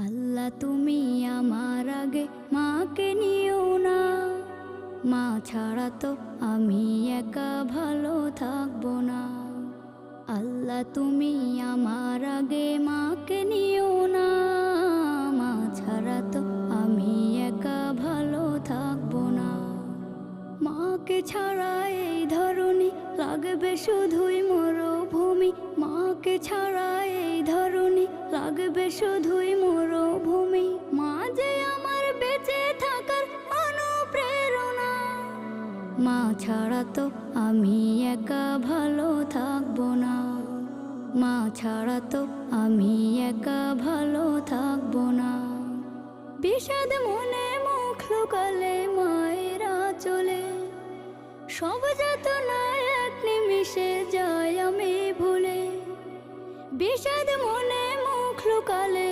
আল্লাহ তুমি আমার আগে মাকে নিও না, মা ছাড়া তো আমি একা ভালো থাকবো না। আল্লাহ তুমি আমার আগে মাকে নিও না, মা ছাড়া তো আমি একা ভালো থাকবো না। মাকে ছাড়া এই ধরনী লাগবে শুধুই মরুভূমি, মাকে ছাড়া এই ধরনী লাগবে শুধুই মরুভূমি। মা যে আমার বেঁচে থাকার অনুপ্রেরণা, মা ছাড়া তো আমি একা ভালো থাকবো না। মা ছাড়া তো আমি একা ভালো থাকবো না। বিষাদ মনে মুখ লুকালে মায়েরা চলে, সব যাতনা এক নিমিষে যায় আমি ভুলে। বিষাদ মনে মুখ লুকালে